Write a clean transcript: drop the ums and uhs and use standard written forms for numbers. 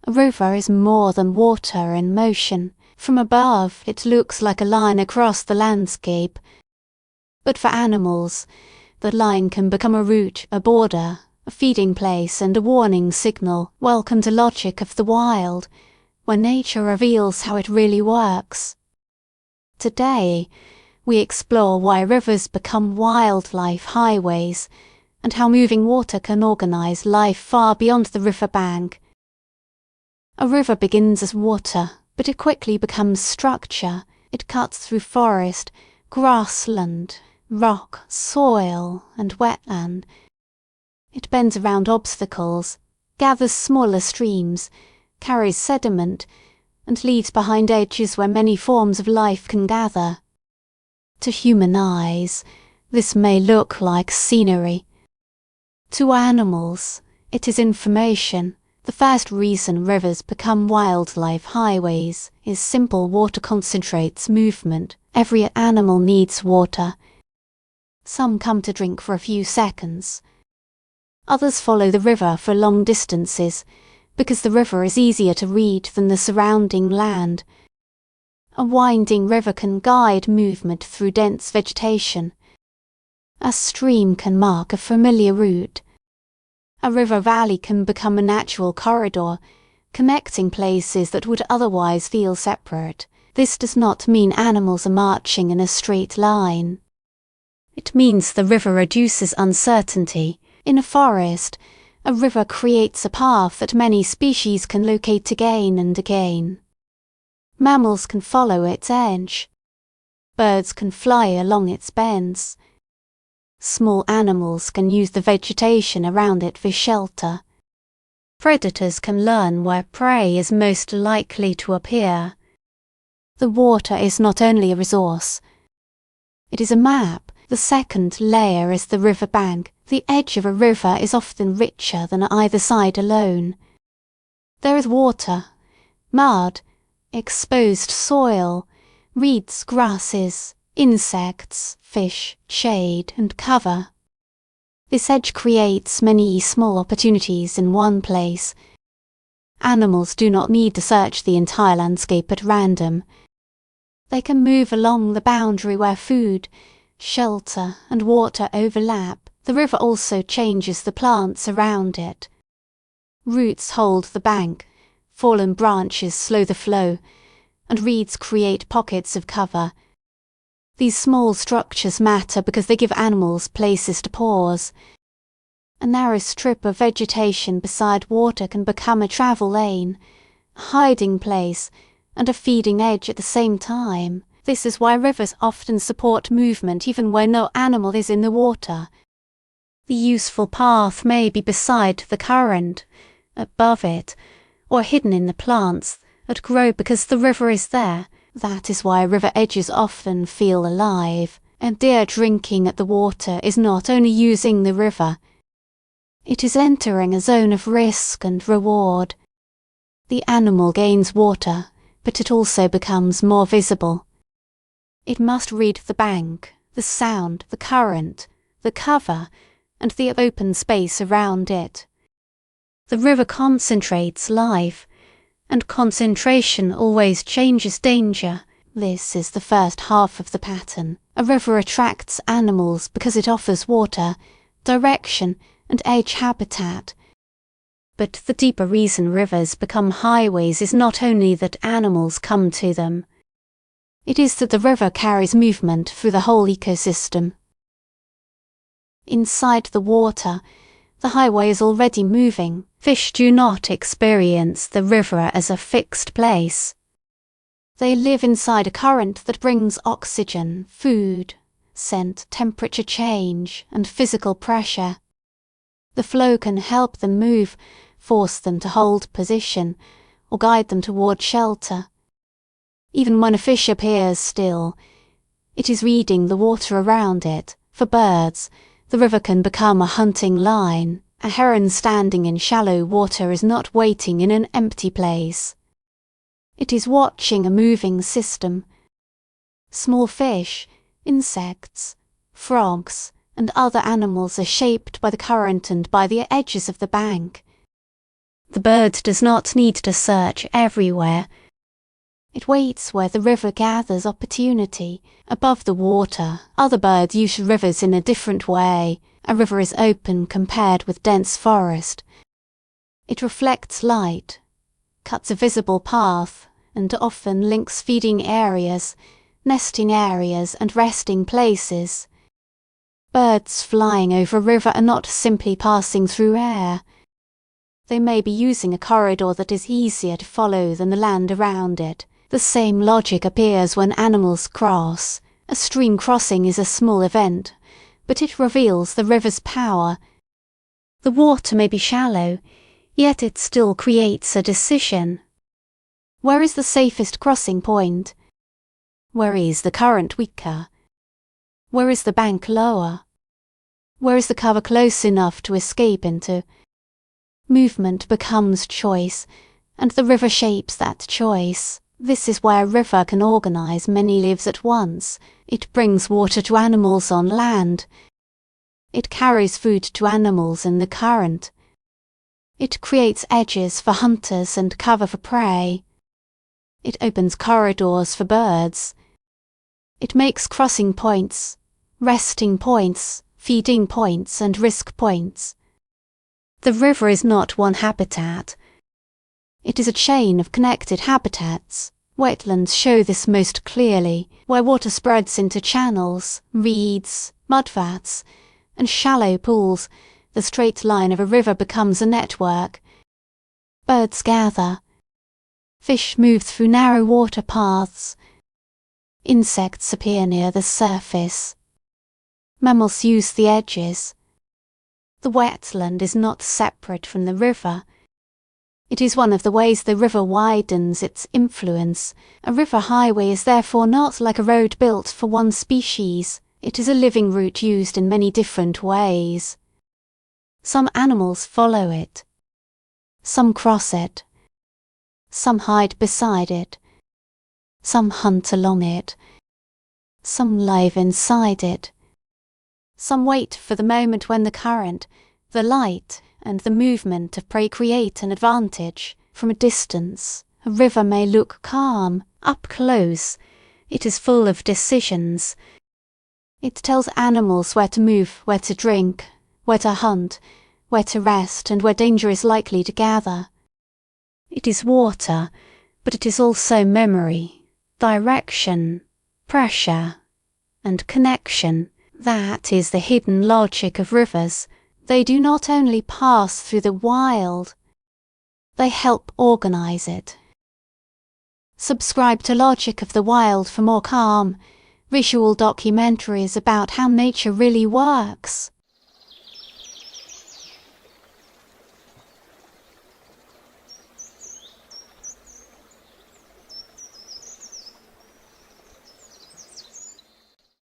A river is more than water in motion. From above, it looks like a line across the landscape. But for animals, the line can become a route, a border, a feeding place and a warning signal. Welcome to Logic of the Wild, where nature reveals how it really works. Today, we explore why rivers become wildlife highways and how moving water can organize life far beyond the riverbank. A river begins as water, but it quickly becomes structure. It cuts through forest, grassland, rock, soil, and wetland. It bends around obstacles, gathers smaller streams, carries sediment, and leaves behind edges where many forms of life can gather. To human eyes, this may look like scenery. To animals, it is information. The first reason rivers become wildlife highways is simple water concentrates movement. Every animal needs water. Some come to drink for a few seconds. Others follow the river for long distances because the river is easier to read than the surrounding land. A winding river can guide movement through dense vegetation. A stream can mark a familiar route. A river valley can become a natural corridor, connecting places that would otherwise feel separate. This does not mean animals are marching in a straight line. It means the river reduces uncertainty. In a forest, a river creates a path that many species can locate again and again. Mammals can follow its edge. Birds can fly along its bends. Small animals can use the vegetation around it for shelter. Predators can learn where prey is most likely to appear. The water is not only a resource. It is a map. The second layer is the riverbank. The edge of a river is often richer than either side alone. There is water, mud, exposed soil, reeds, grasses, insects, fish, shade, and cover. This edge creates many small opportunities in one place. Animals do not need to search the entire landscape at random. They can move along the boundary where food, shelter, and water overlap. The river also changes the plants around it. Roots hold the bank, fallen branches slow the flow, and reeds create pockets of cover. These small structures matter because they give animals places to pause. A narrow strip of vegetation beside water can become a travel lane, a hiding place, and a feeding edge at the same time. This is why rivers often support movement even where no animal is in the water. The useful path may be beside the current, above it, or hidden in the plants that grow because the river is there. That is why river edges often feel alive. A deer drinking at the water is not only using the river, it is entering a zone of risk and reward. The animal gains water, but it also becomes more visible. It must read the bank, the sound, the current, the cover, and the open space around it. The river concentrates life, and concentration always changes danger. This is the first half of the pattern. A river attracts animals because it offers water, direction, and edge habitat. But the deeper reason rivers become highways is not only that animals come to them. It is that the river carries movement through the whole ecosystem. Inside the water, the highway is already moving. Fish do not experience the river as a fixed place. They live inside a current that brings oxygen, food, scent, temperature change, and physical pressure. The flow can help them move, force them to hold position, or guide them toward shelter. Even when a fish appears still, it is reading the water around it. For birds, the river can become a hunting line. A heron standing in shallow water is not waiting in an empty place. It is watching a moving system. Small fish, insects, frogs, and other animals are shaped by the current and by the edges of the bank. The bird does not need to search everywhere. It waits where the river gathers opportunity. Above the water, other birds use rivers in a different way. A river is open compared with dense forest. It reflects light, cuts a visible path, and often links feeding areas, nesting areas, and resting places. Birds flying over a river are not simply passing through air. They may be using a corridor that is easier to follow than the land around it. The same logic appears when animals cross. A stream crossing is a small event, but it reveals the river's power. The water may be shallow, yet it still creates a decision. Where is the safest crossing point? Where is the current weaker? Where is the bank lower? Where is the cover close enough to escape into? Movement becomes choice, and the river shapes that choice. This is why a river can organize many lives at once. It brings water to animals on land. It carries food to animals in the current. It creates edges for hunters and cover for prey. It opens corridors for birds. It makes crossing points, resting points, feeding points, and risk points. The river is not one habitat. It is a chain of connected habitats. Wetlands show this most clearly, where water spreads into channels, reeds, mudflats, and shallow pools. The straight line of a river becomes a network. Birds gather. Fish move through narrow water paths. Insects appear near the surface. Mammals use the edges. The wetland is not separate from the river. It is one of the ways the river widens its influence. A river highway is therefore not like a road built for one species. It is a living route used in many different ways. Some animals follow it. Some cross it. Some hide beside it. Some hunt along it. Some live inside it. Some wait for the moment when the current, the light, and the movement of prey create an advantage. From a distance, a river may look calm. Up close, it is full of decisions. It tells animals where to move, where to drink, where to hunt, where to rest, and where danger is likely to gather. It is water, but it is also memory, direction, pressure, and connection. That is the hidden logic of rivers. They do not only pass through the wild, they help organize it. Subscribe to Logic of the Wild for more calm, visual documentaries about how nature really works.